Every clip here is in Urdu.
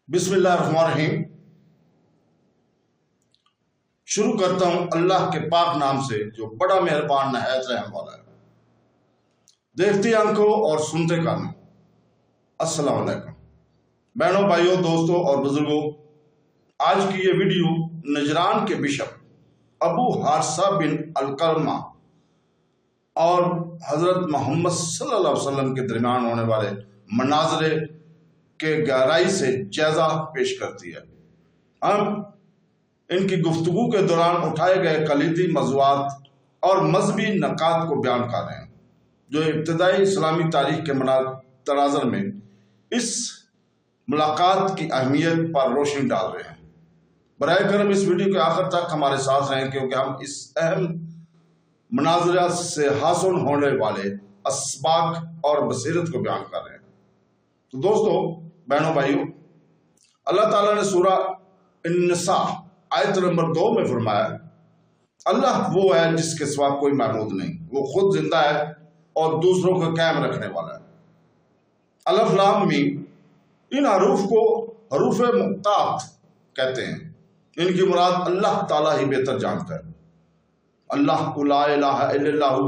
بسم اللہ الرحمن الرحیم۔ شروع کرتا ہوں اللہ کے پاک نام سے جو بڑا مہربان نہایت رحم والا ہے۔ دیکھتے آنکھوں اور سنتے کانوں، السلام علیکم بہنوں، بھائیوں، دوستوں اور بزرگوں۔ آج کی یہ ویڈیو نجران کے بشپ ابو حارثہ بن القمہ اور حضرت محمد صلی اللہ علیہ وسلم کے درمیان ہونے والے مناظرے کے گہرائی سے جائزہ پیش کرتی ہے۔ ہم ان کی گفتگو کے دوران اٹھائے گئے کلیدی موضوعات اور مذہبی نکات کو بیان کر رہے ہیں جو ابتدائی اسلامی تاریخ کے تناظر میں اس ملاقات کی اہمیت پر روشنی ڈال رہے ہیں۔ براہ کرم اس ویڈیو کے آخر تک ہمارے ساتھ رہیں کیونکہ ہم اس اہم مناظرہ سے حاصل ہونے والے اسباق اور بصیرت کو بیان کر رہے ہیں۔ تو دوستو، بہنوں، بھائیوں، اللہ تعالیٰ نے سورہ النساء آیت نمبر 2 میں فرمایا، اللہ وہ ہے جس کے سوا کوئی معبود نہیں، وہ خود زندہ ہے اور دوسروں کو قائم رکھنے والا ہے۔ الف لام میم، ان حروف کو حروف مقطعات کہتے ہیں۔ ان کی مراد اللہ تعالیٰ ہی بہتر جانتا ہے۔ اللہ لا الہ الا اللہ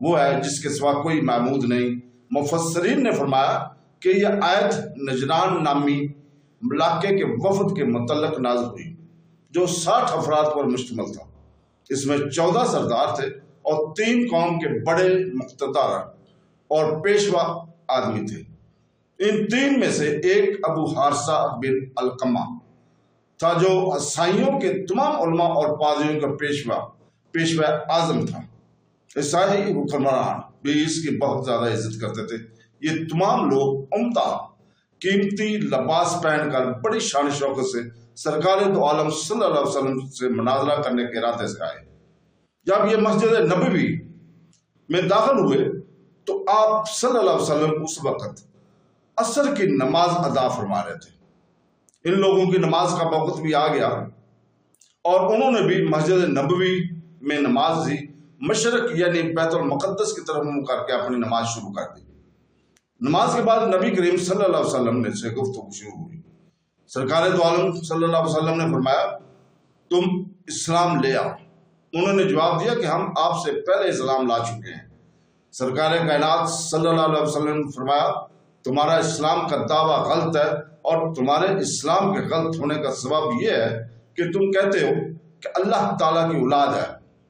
وہ ہے جس کے سوا کوئی معبود نہیں۔ مفسرین نے فرمایا کہ یہ آیت نجران نامی علاقے کے وفد کے متعلق نازل ہوئی جو 60 افراد پر مشتمل تھا۔ اس میں 14 سردار تھے اور 3 قوم کے بڑے مقتدر اور پیشوا آدمی تھے۔ ان 3 میں سے ایک ابو حارثہ بن القمہ تھا جو عیسائیوں کے تمام علماء اور پادریوں کا پیشوا اعظم تھا۔ عیسائی حکمران بھی اس کی بہت زیادہ عزت کرتے تھے۔ یہ تمام لوگ عمدہ قیمتی لباس پہن کر بڑی شان شوکت سے سرکار دو عالم صلی اللہ علیہ وسلم سے مناظرہ کرنے کے ارادے سے آئے۔ جب یہ مسجد نبوی میں داخل ہوئے تو آپ صلی اللہ علیہ وسلم اس وقت عصر کی نماز ادا فرما رہے تھے۔ ان لوگوں کی نماز کا وقت بھی آ گیا اور انہوں نے بھی مسجد نبوی میں نماز دی۔ مشرق یعنی بیت المقدس کی طرف منہ کر کے اپنی نماز شروع کر دی۔ نماز کے بعد نبی کریم صلی اللہ علیہ وسلم نے سے گفتگو شروع ہوئی۔ سرکار دو عالم صلی اللہ علیہ وسلم نے فرمایا، تم اسلام لے آؤ۔ انہوں نے جواب دیا کہ ہم آپ سے پہلے اسلام لا چکے ہیں۔ سرکار کائنات صلی اللہ علیہ وسلم نے فرمایا، تمہارا اسلام کا دعویٰ غلط ہے اور تمہارے اسلام کے غلط ہونے کا سبب یہ ہے کہ تم کہتے ہو کہ اللہ تعالیٰ کی اولاد ہے،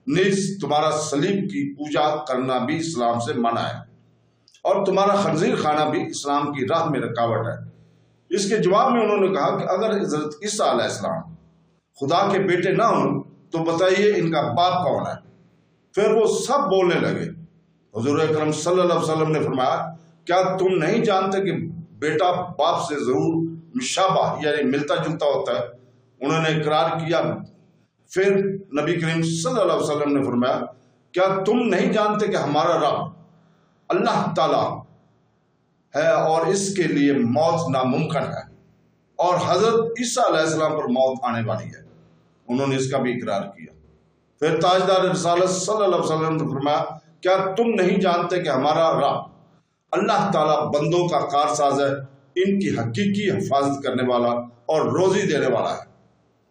نیز تمہارا صلیب کی پوجا کرنا بھی اسلام سے منع ہے اور تمہارا خنزیر کھانا بھی اسلام کی راہ میں رکاوٹ ہے۔ اس کے جواب میں انہوں نے کہا کہ اگر حضرت عیسیٰ علیہ السلام خدا کے بیٹے نہ ہوں تو بتائیے ان کا باپ کون ہے؟ پھر وہ سب بولنے لگے۔ حضور اکرم صلی اللہ علیہ وسلم نے فرمایا، کیا تم نہیں جانتے کہ بیٹا باپ سے ضرور مشابہ یعنی ملتا جلتا ہوتا ہے؟ انہوں نے اقرار کیا۔ پھر نبی کریم صلی اللہ علیہ وسلم نے فرمایا، کیا تم نہیں جانتے کہ ہمارا رب اللہ تعالیٰ ہے اور اس کے لیے موت ناممکن ہے اور حضرت عیسیٰ علیہ السلام پر موت آنے والی ہے؟ انہوں نے اس کا بھی اقرار کیا۔ پھر تاجدار رسالت صلی اللہ علیہ وسلم نے فرمایا، کیا تم نہیں جانتے کہ ہمارا رب اللہ تعالیٰ بندوں کا کارساز ہے، ان کی حقیقی حفاظت کرنے والا اور روزی دینے والا ہے؟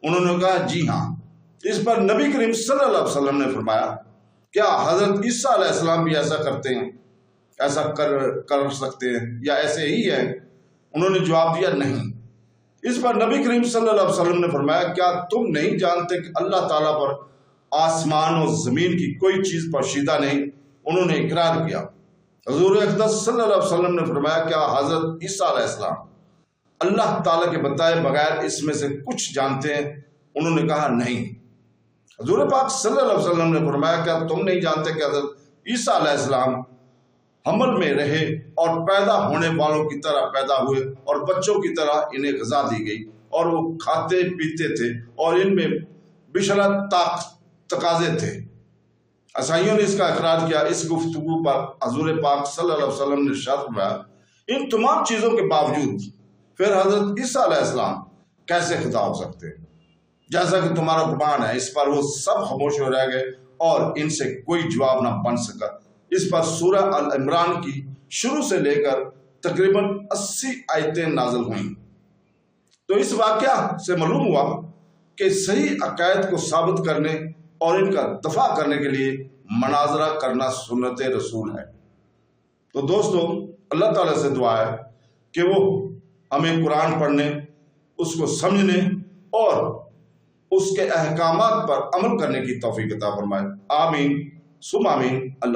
انہوں نے کہا، جی ہاں۔ اس پر نبی کریم صلی اللہ علیہ وسلم نے فرمایا، کیا حضرت عیسیٰ علیہ السلام بھی ایسا کرتے ہیں، ایسا کر سکتے ہیں یا ایسے ہی ہیں؟ انہوں نے جواب دیا، نہیں۔ اس پر نبی کریم صلی اللہ علیہ وسلم نے فرمایا، کیا تم نہیں جانتے کہ اللہ تعالیٰ پر آسمان و زمین کی کوئی چیز پوشیدہ نہیں؟ انہوں نے اقرار کیا۔ حضور اقدس صلی اللہ علیہ وسلم نے فرمایا، کیا حضرت عیسیٰ علیہ السلام اللہ تعالیٰ کے بتائے بغیر اس میں سے کچھ جانتے ہیں؟ انہوں نے کہا، نہیں۔ حضور پاک صلی اللہ علیہ وسلم نے فرمایا، کیا تم نہیں جانتے کہ حضرت عیسیٰ علیہ السلام حمل میں رہے اور پیدا ہونے والوں کی طرح پیدا ہوئے اور بچوں کی طرح انہیں غذا دی گئی اور وہ کھاتے پیتے تھے اور ان میں بشرط تقاضے تھے؟ عیسائیوں نے اس کا اقرار کیا۔ اس گفتگو پر حضور پاک صلی اللہ علیہ وسلم نے ارشاد فرمایا، ان تمام چیزوں کے باوجود پھر حضرت عیسیٰ علیہ السلام کیسے خدا ہو سکتے ہیں؟ جیسا کہ تمہارا گمان ہے۔ اس پر وہ سب خاموش ہو رہ گئے اور ان سے کوئی جواب نہ بن سکا۔ اس پر سورہ العمران کی شروع سے لے کر تقریباً 80 آیتیں نازل ہوئیں۔ تو اس واقعہ سے معلوم ہوا کہ صحیح عقائد کو ثابت کرنے اور ان کا دفاع کرنے کے لیے مناظرہ کرنا سنت رسول ہے۔ تو دوستو، اللہ تعالیٰ سے دعا ہے کہ وہ ہمیں قرآن پڑھنے، اس کو سمجھنے اور اس کے احکامات پر عمل کرنے کی توفیق عطا فرمائے۔ آمین ثم آمین۔ اللہ